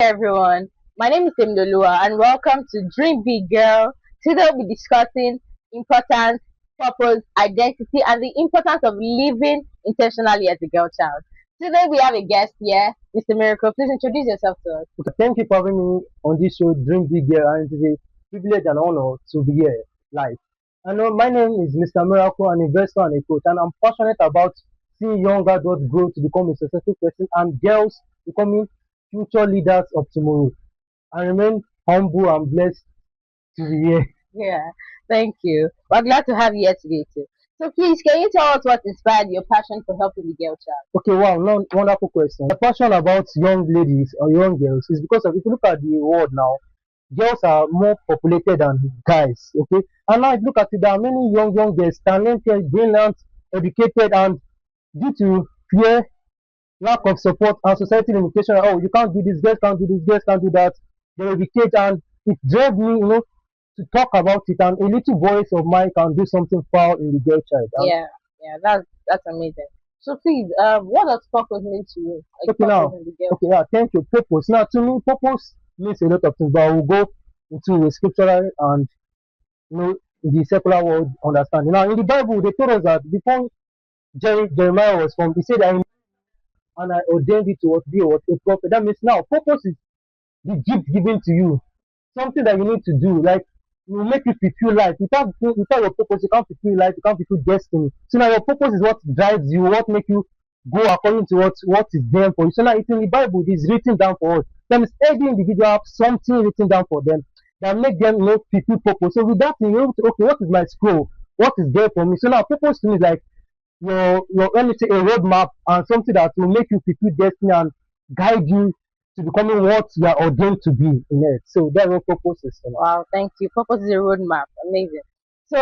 Everyone. My name is Temdolua and welcome to Dream Big Girl. Today we'll be discussing importance, purpose, identity, and the importance of living intentionally as a girl child. Today we have a guest here, Mr. Miracle. Please introduce yourself to us. Okay, thank you for having me on this show, Dream Big Girl, and it is a privilege and honor to be here live. And my name is Mr. Miracle, an investor and a coach, and I'm passionate about seeing young adults grow to become a successful person and girls becoming future leaders of tomorrow. I remain humble and blessed to be here. Yeah, thank you. We're glad to have you here today too. So please, can you tell us what inspired your passion for helping the girl child? Okay, wow, wonderful question. The passion about young ladies or young girls is because of if you look at the world now, girls are more populated than guys. Okay, and now if you look at it, there are many young girls, talented, brilliant, educated, and due to fear, lack of support, and society limitation, oh, you can't do this, girls can't do this, girls can't do that. They will be caged, and it drove me, to talk about it. And a little voice of mine can do something foul in the girl child. And Yeah, yeah, that's amazing. So please, what does purpose mean to you? Like okay, purpose now, in the girl. okay, yeah, thank you. Purpose. Now, to me, purpose means a lot of things, but I will go into the scriptural and the secular world understanding. Now, in the Bible, they told us that before Jeremiah was formed, he said, and I ordained it to be what a prophet. That means now purpose is the gift given to you, something that you need to do, like will make you fulfill life. Without your purpose, you can't fulfill life, you can't fulfill destiny. So now your purpose is what drives you, what makes you go according to what is there for you. So now it's in the Bible, it is written down for us. That means every individual have something written down for them that make them fulfill purpose. So with that thing, you're able to, okay, what is my scroll? What is there for me? So now purpose to me is like your let me say a roadmap and something that will make you fulfill destiny and guide you to becoming what you are ordained to be in it. So that's what purpose is. Wow, thank you. Purpose is a roadmap. Amazing. So,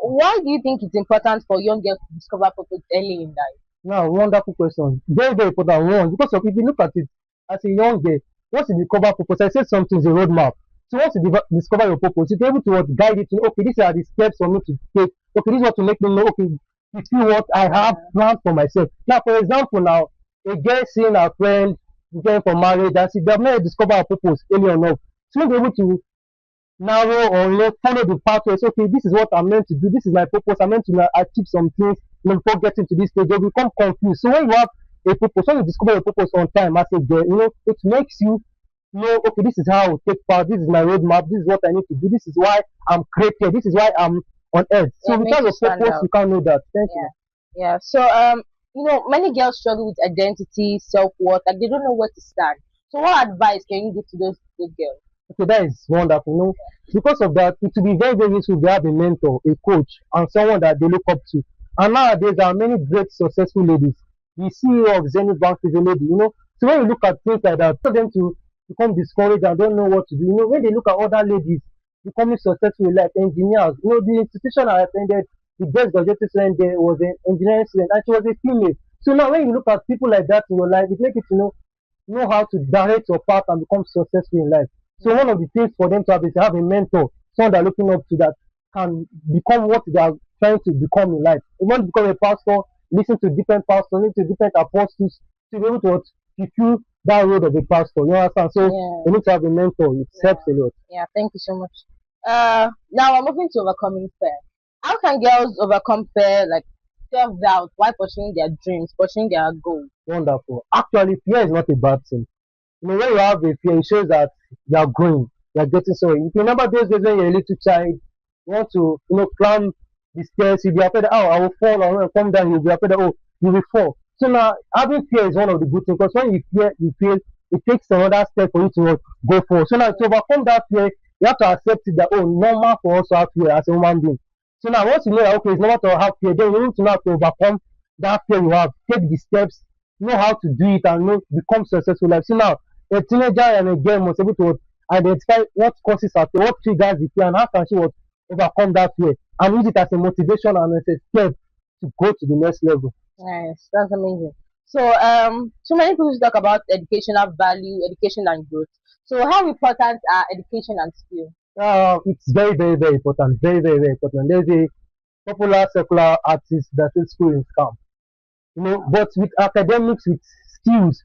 why do you think it's important for young girls to discover purpose early in life? Now, wonderful question. Very, very important one. Because of, if you look at it as a young girl, once you discover purpose, I said something is a roadmap. So once you discover your purpose, you're able to guide it to, okay, these are the steps for me to take. Okay, this is what to make me know, okay, to see what I have planned for myself. Now, for example, now, a girl seeing her friend going for marriage, and she does not discover her purpose early enough. She won't be able to narrow or follow the pathways. Okay, this is what I'm meant to do. This is my purpose. I'm meant to achieve some things. Before getting to this stage, they become confused. So when you have a purpose, when you discover a purpose on time as a girl, it makes you know, okay, this is how I will take part. This is my roadmap. This is what I need to do. This is why I'm created. This is why I'm on earth. So Yeah, makes without you a stand purpose, out. you can't know that. Thank you. Yeah, yeah. So, many girls struggle with identity, self worth, and they don't know where to stand. So, what advice can you give to those girls? Okay, that is wonderful. Because of that, it will be very, very useful to have a mentor, a coach, and someone that they look up to. And nowadays, there are many great, successful ladies. The CEO of Zenith Bank is a lady. So when you look at things like that, for them to become discouraged and don't know what to do. When they look at other ladies becoming successful, like engineers, the institution I attended, the best graduate student there was an engineering student, and she was a female. So now, when you look at people like that in your life, it makes you to know how to direct your path and become successful in life. So one of the things for them to have is to have a mentor, someone they're looking up to that can become what they are trying to become in life. If you want to become a pastor, listen to different pastors, listen to different apostles to be able to fulfill that road of a pastor. You understand? So Yeah, you need to have a mentor. It yeah, helps a lot. yeah. Thank you so much. Now I'm moving to overcoming fear. How can girls overcome fear, like self doubt, while pursuing their dreams, pursuing their goals? Wonderful. Actually, fear is not a bad thing. When you have a fear, it shows that you are growing, you are getting somewhere. If you remember those days when you're a little child, you want to, climb the stairs, you'll be afraid that, oh, I will fall, or when I come down, you'll be afraid that, oh, you will fall. So now, having fear is one of the good things, because when you fear, you feel, it takes another step for you to go forward. So now, to overcome that fear, you have to accept it that, oh, normal for us to have fear as a human being. So now, once you know that, okay, it's normal to have fear, then you need to know how to overcome that fear you have, take the steps, know how to do it, and become successful. Like, so now, a teenager and a girl must be able to identify what causes her fear, what triggers the fear, and how can she overcome that fear and use it as a motivation and as a step to go to the next level. Nice, that's amazing. So, so many people talk about educational value, education and growth. So, how important are education and skill? It's very, very, very important. Very, very, very important. There's a popular secular artist that says school is scam. But with academics, with skills,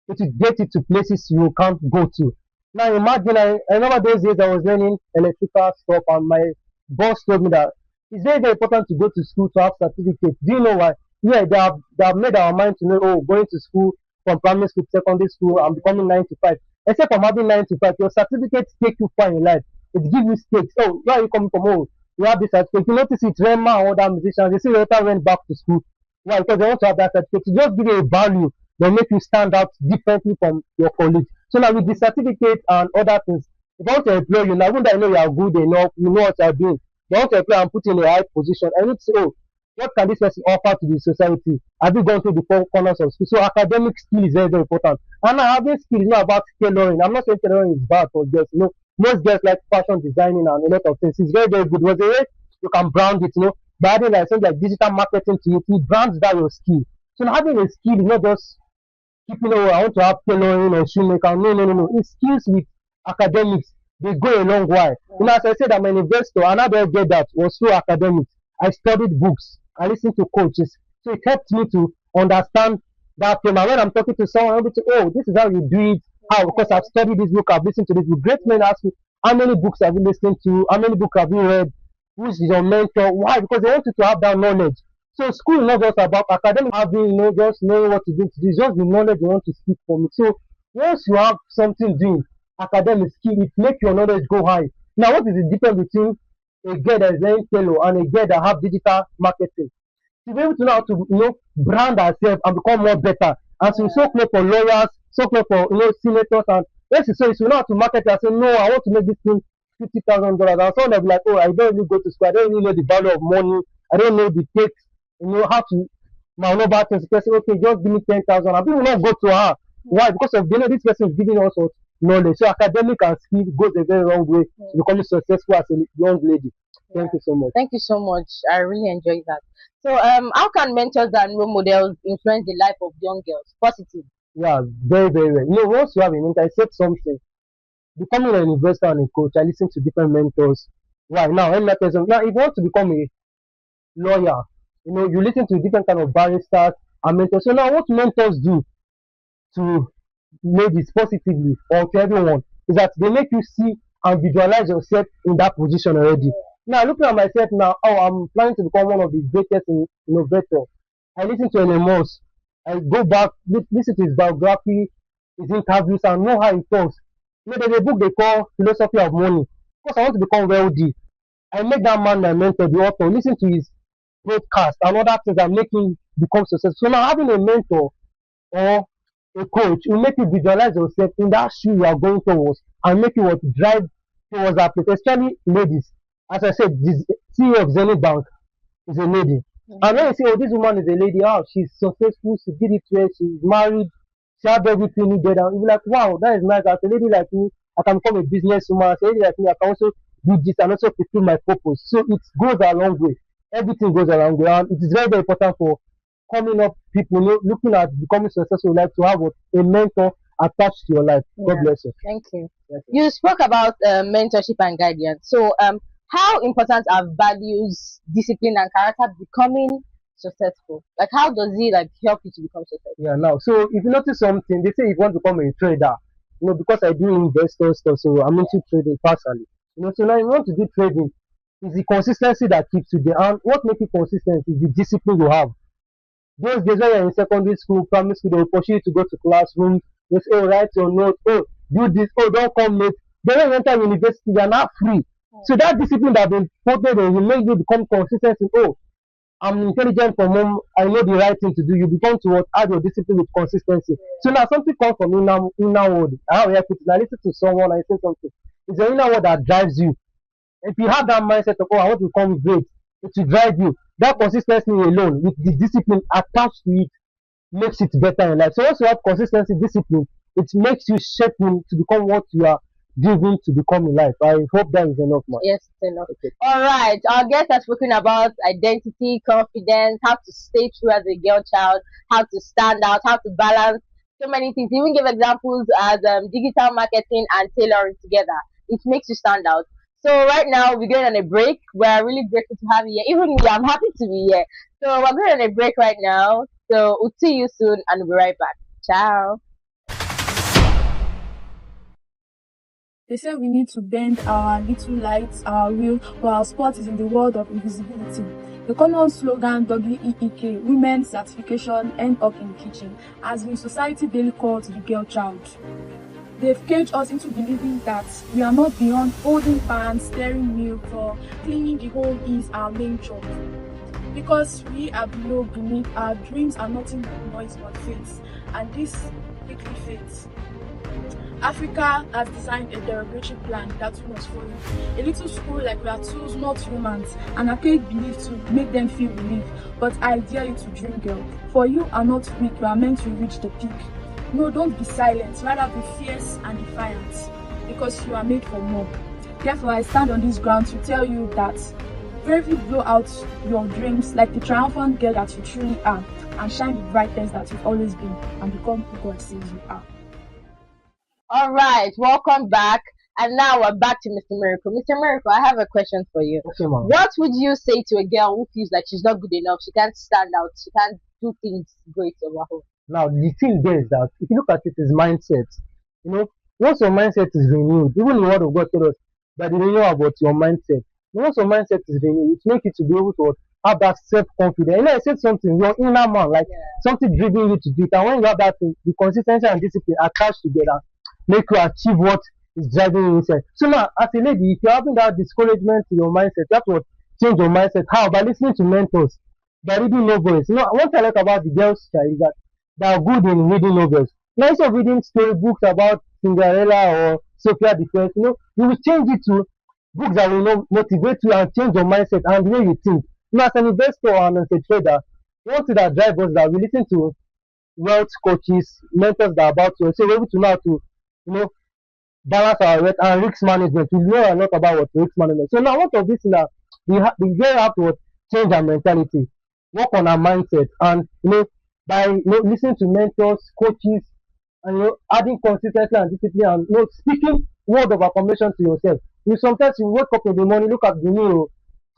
it will get you to places you can't go to. Now imagine, I remember those days I was learning electrical stuff, and my boss told me that it's very, very important to go to school to have certificates. Do you know why? Yeah, they have made our mind to know, oh, going to school from primary school to secondary school and becoming 9 to 5. Except from having 9 to 5, your certificates take you far in life. It gives you stakes. Oh, where are you coming from? Oh, you have this certificate. You notice it, Rema and other musicians, they say they later went back to school. Why? Because they want to have that certificate. To just give you a value, they make you stand out differently from your colleagues. So now with the certificate and other things, if I want to employ you now, even though I know you are good enough, you know what you are doing, they want to employ and put you in a high position. I need to say, oh, what can this person offer to the society? Have you gone through the four corners of school? So academic skill is very, very important. And now having skill is not about tailoring. I'm not saying tailoring is bad for girls. You know, most girls like fashion designing and a lot of things. It's very, very good. Was a way you can brand it, you know, by adding like something like digital marketing to it, it brands that your skill. So now having a skill is not just keeping, oh, I want to have tailoring or shoemaker. No, no, no, no. It's skills with academics. They go a long while. You know, as I said, I'm an investor, and how do I get that? Was through academics. I studied books. I listened to coaches. So it helped me to understand that thing. And when I'm talking to someone, I'm able to, oh, this is how you do it. How? Because I've studied this book, I've listened to this book. Great men ask me, how many books have you listened to? How many books have you read? Who's your mentor? Why? Because they want you to have that knowledge. So school is not just about academic having, you know, just knowing what to do. It's just the knowledge you want to speak from it. So once you have something doing academic skill, it makes your knowledge go high. Now, what is the difference between a girl that is learning tailor and a girl that have digital marketing? To be able to know how to, you know, brand herself and become more better. And so so clear for lawyers, so clear for, you know, senators, and yes, so you know how to market it and say, no, I want to make this thing $50,000. And someone will be like, oh, I don't really go to school, I don't really know the value of money, I don't know the takes, you know, how to maneuver things. The person, okay, just give me 10,000. And people will not go to her. Why? Because of, you know, this person is giving us knowledge. So academic and skill goes a very long way to becoming successful as a young lady. Thank you so much. Thank you so much. I really enjoyed that. So, how can mentors and role models influence the life of young girls? Positive. Yeah, very, very well. You know, once you have a mentor, I said something. Becoming an investor and a coach, I listen to different mentors. Why? Now, let me tell you something. Now, if you want to become a lawyer, you know, you listen to different kind of barristers and mentors. So now, what mentors do to ladies positively or to everyone is that they make you see and visualize yourself in that position already. Now, looking at myself now, oh, I'm planning to become one of the greatest innovators. I listen to Elon Musk. I go back, listen to his biography, his interviews, and know how he talks. You know, there's a book they call Philosophy of Money. Because I want to become wealthy, I make that man my mentor, the author, listen to his broadcast and other things that make him become successful. So now having a mentor or a coach will make you visualize yourself in that shoe you are going towards and make you want to drive towards that place, especially ladies. As I said, this CEO of Zenith Bank is a lady. And when you say, oh, this woman is a lady, oh, she's successful, she did it well, she's married, she had everything needed, and you'll be like, wow, that is nice. As a lady like me, I can become a businesswoman. As a lady like me, I can also do this and also fulfill my purpose. So it goes a long way. Everything goes a long way. And it is very, very important for coming up people, you know, looking at becoming successful in life, to have a mentor attached to your life. God bless you. Thank you. You spoke about mentorship and guidance. So, how important are values, discipline, and character becoming successful? Like, how does it like help you to become successful? Yeah, now, so if you notice something, they say if you want to become a trader, you know, because I do investor stuff, so I'm into trading personally. You know, so now if you want to do trading, it's the consistency that keeps you there. And what makes it consistent is the discipline you have. Those days when you're in secondary school, primary school, they will push you to go to classroom. They say, oh, write your note. Oh, do this. Oh, don't come late. Then when you enter university, you're not free. So that discipline that been put there will make you become consistent in, oh, I'm intelligent from home, I know the right thing to do. You become to what, add your discipline with consistency. So now something comes from inner word. How I put it, I listen to someone, I say something. It's the inner word that drives you. If you have that mindset of, oh, I want to become great, it will drive you. That consistency alone, with the discipline attached to it, makes it better in life. So once you have consistency, discipline, it makes you shape you to become what you are driven to become in life. I hope that is enough, man. Yes, it's enough. Okay. All right. Our guest has spoken about identity, confidence, how to stay true as a girl child, how to stand out, how to balance so many things. He even gave examples as digital marketing and tailoring together. It makes you stand out. So right now we're going on a break. We're really grateful to have you here. Even me, I'm happy to be here. So we're going on a break right now. So we'll see you soon and we'll be right back. Ciao. They say we need to bend our little lights, our will, but our spot is in the world of invisibility. The common slogan WEEK, Women's Certification, End Up in Kitchen, has been society daily call to the girl child. They've caged us into believing that we are not beyond holding pans, stirring milk, or cleaning the home is our main job. Because we are beneath, our dreams are nothing but noise but faith, and this quickly fades. Africa has designed a derogatory plan that we must follow. A little school like we are tools, not humans, an archaic belief to make them feel relief. But I dare you to dream, girl. For you are not weak, you are meant to reach the peak. No, don't be silent, rather be fierce and defiant, because you are made for more. Therefore, I stand on this ground to tell you that bravely blow out your dreams like the triumphant girl that you truly are, and shine the brightness that you've always been, and become who God says you are. All right, welcome back. And now we're back to Mr. Miracle. Mr. Miracle, I have a question for you. Okay, ma'am. What would you say to a girl who feels like she's not good enough? She can't stand out. She can't do things great over home. Now, the thing there is that if you look at it, is mindset. You know, once your mindset is renewed, even the word of God tells us that the renewal about your mindset. Once your mindset is renewed, it makes you to be able to have that self-confidence. You know, I said something, your inner man, like something driving you to do it. And when you have that thing, the consistency and discipline attached together, make you achieve what is driving you inside. So now, as a lady, if you're having that discouragement to your mindset, that's what change your mindset. How? By listening to mentors, by reading novels. You know, one thing I like about the girls' child is that they are good in reading novels. Now, instead of reading storybooks about Cinderella or Sophia the First, you know, you will change it to books that will motivate you and change your mindset and the way you think. You know, as an investor and as a trader, one thing that drives us that we listen to wealth coaches, mentors that are about to, so we're able to know how to, you know, balance our wealth and risk management. We know a lot about what risk management. So now, what of this now? We very have to change our mentality, work on our mindset, and you know, by listening to mentors, coaches, and adding consistency and discipline, and speaking word of affirmation to yourself. You sometimes you wake up in the morning, look at the mirror,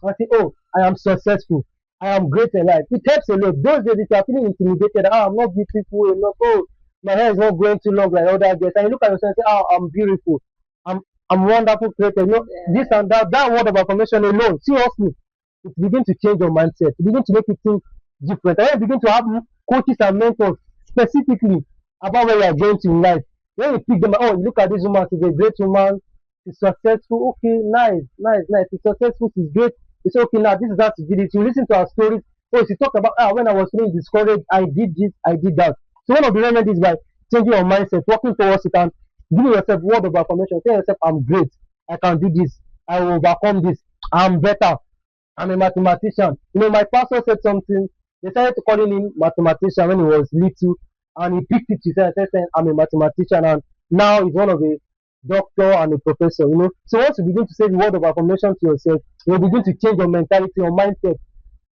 and say, "Oh, I am successful. I am great in life." It helps a lot. Those days if you are feeling intimidated, I'm not beautiful enough. Oh, my hair is not growing too long like other girls. And you look at yourself and say, "Oh, I'm beautiful. I'm I'm wonderful created." This and that. That word of affirmation alone, seriously, it begins to change your mindset. It begins to make you think different. And you begin to have coaches and mentors specifically about where you are going to in life. When you pick them, oh, you look at this woman, she's a great woman, she's successful. Okay, nice, nice, nice. She's successful, she's great. It's okay now. This is how she did it. You listen to her stories. Oh, she talk about when I was feeling discouraged, I did this, I did that. So one of the remedies by changing your mindset, working towards it, and giving yourself word of affirmation. Tell yourself, I'm great. I can do this. I will overcome this. I'm better. I'm a mathematician. You know, my pastor said something. They started calling him mathematician when he was little, and he picked it to say, I'm a mathematician, and now he's one of a doctor and a professor. You know, so once you begin to say the word of affirmation to yourself, you begin to change your mentality, your mindset.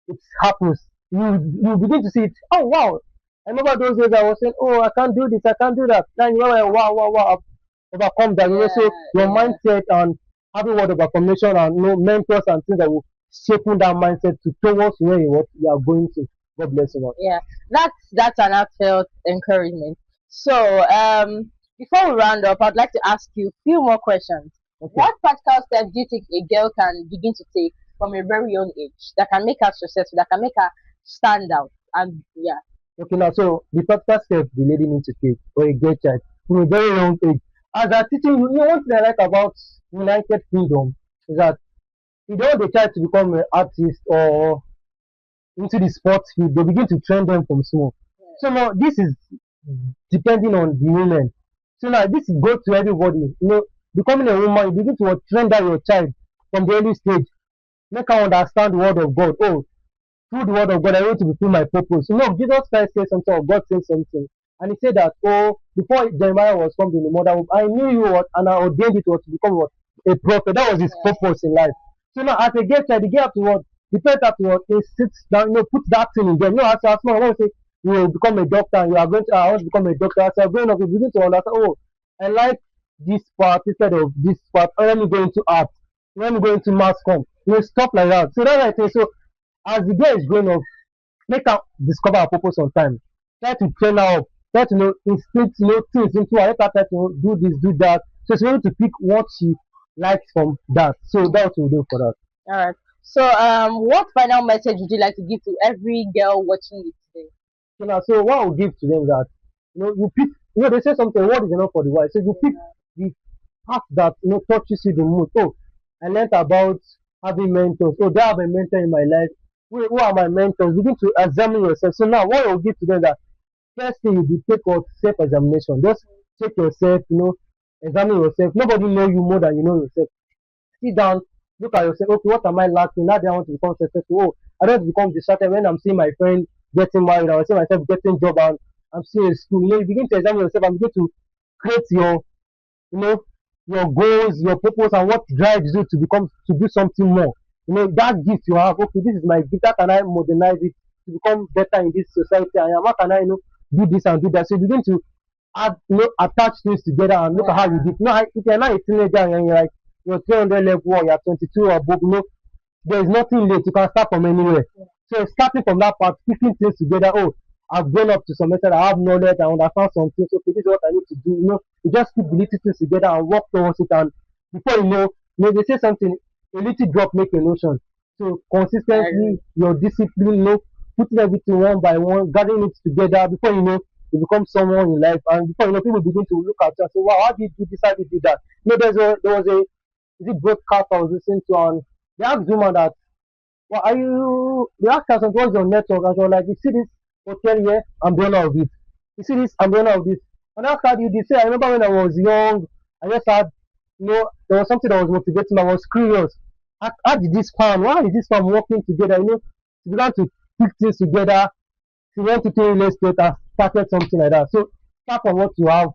It happens. You begin to see it. Oh wow! I remember those days I was saying, oh, I can't do this, I can't do that. Then you know, like, wow, wow, wow, I've overcome that. You know, so your mindset and having word of affirmation and mentors and things that will shaping that mindset to towards where you are going to. God bless you. Man. Yeah, that's an heartfelt encouragement. So, before we round up, I'd like to ask you a few more questions. Okay. What practical steps do you think a girl can begin to take from a very young age that can make her successful, that can make her stand out? And yeah. Okay, now so the practical steps the lady needs to take for a great child from a very young age. As I'm teaching you, one thing I like about United Kingdom is that you don't want the child to become an artist or into the sports field, they begin to train them from small. So now this is depending on the women. So now this is go to everybody. You know, becoming a woman, you begin to train that your child from the early stage. Make her understand the word of God. Oh, through the word of God, I want to fulfill my purpose. You know, Jesus Christ said something, or God said something. And he said that, oh, before Jeremiah was formed in the mother womb, I knew you what, and I ordained it to become what? A prophet. That was his purpose in life. So now, as a gay child, the girl have to what? The parent have to what? He sits down, put that thing in them. As small, I want to say, you will become a doctor, and you are going to, I want to become a doctor. As you're growing up, you begin to understand, oh, I like this part instead of this part. Oh, let me go into art. Let me go into mass comm. Stuff like that. So that's what I think. So, as the girl is growing up, make her discover her purpose on time. Try to train her up. Try to instinct things into her. Let her try to do this, do that. So she's able to pick what she likes from that. So that's what we'll do for that. All right. So, what final message would you like to give to every girl watching it today? So what I will give to them that you pick, they say something, what is enough for the wise. So you pick the part that touches you the most. Oh, I learned about having mentors. Oh, do I have a mentor in my life? Who are my mentors? Begin to examine yourself. So now what I will give to them that first thing you do, take what self-examination. Just check yourself, examine yourself. Nobody know you more than you know yourself. Sit down, look at yourself. Okay, what am I lacking? Now that I want to become successful. Oh, I don't want to become distracted when I'm seeing my friend getting married. I see myself getting job and I'm still in school. You begin to examine yourself and begin to create you know, your goals, your purpose, and what drives you to do something more. That gift you have. Okay, this is my gift. How can I modernize it to become better in this society? And how can I, do this and do that? So you begin to attach things together and look at how you do. If you're not a teenager and you're like you're 300 level or you're 22 or above, there is nothing late. You can start from anywhere. So starting from that part, picking things together. Oh, I've grown up to some extent. I have knowledge. I understand some things. Okay, this is what I need to do. You just keep the little things together and work towards it. And before they say something. A little drop make an ocean. So consistently, your discipline, putting everything one by one, gathering it together. Before you become someone in life. And before people begin to look at you and say, "Wow, how did you do this? How did you do that?" There was a is it broadcast I was listening to, and they asked the woman that, "What are you?" They asked her, "What's your network?" And she was like, "You see this hotel here? I'm the owner of it. You see this? I'm the owner of this." And I asked her, "You say I remember when I was young, I just had, there was something that was motivating. I was curious. How did this farm? Why is this farm working together? She began to put things together. She went into real estate and started something like that. So start from what you have,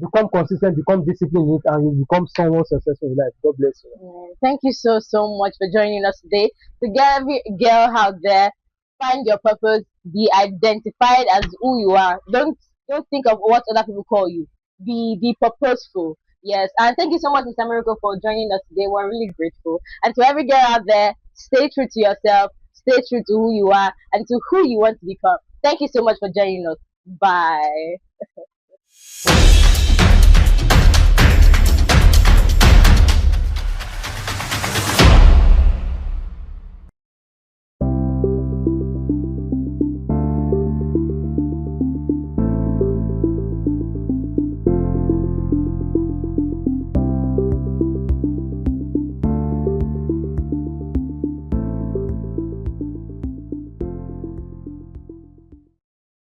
become consistent, become disciplined in it, and you become someone successful in life. God bless you." Thank you so much for joining us today. To get every girl out there, find your purpose, be identified as who you are. Don't think of what other people call you. Be purposeful. Yes, and thank you so much, Mr. Miracle, for joining us today. We're really grateful. And to every girl out there, stay true to yourself, stay true to who you are and to who you want to become. Thank you so much for joining us. Bye.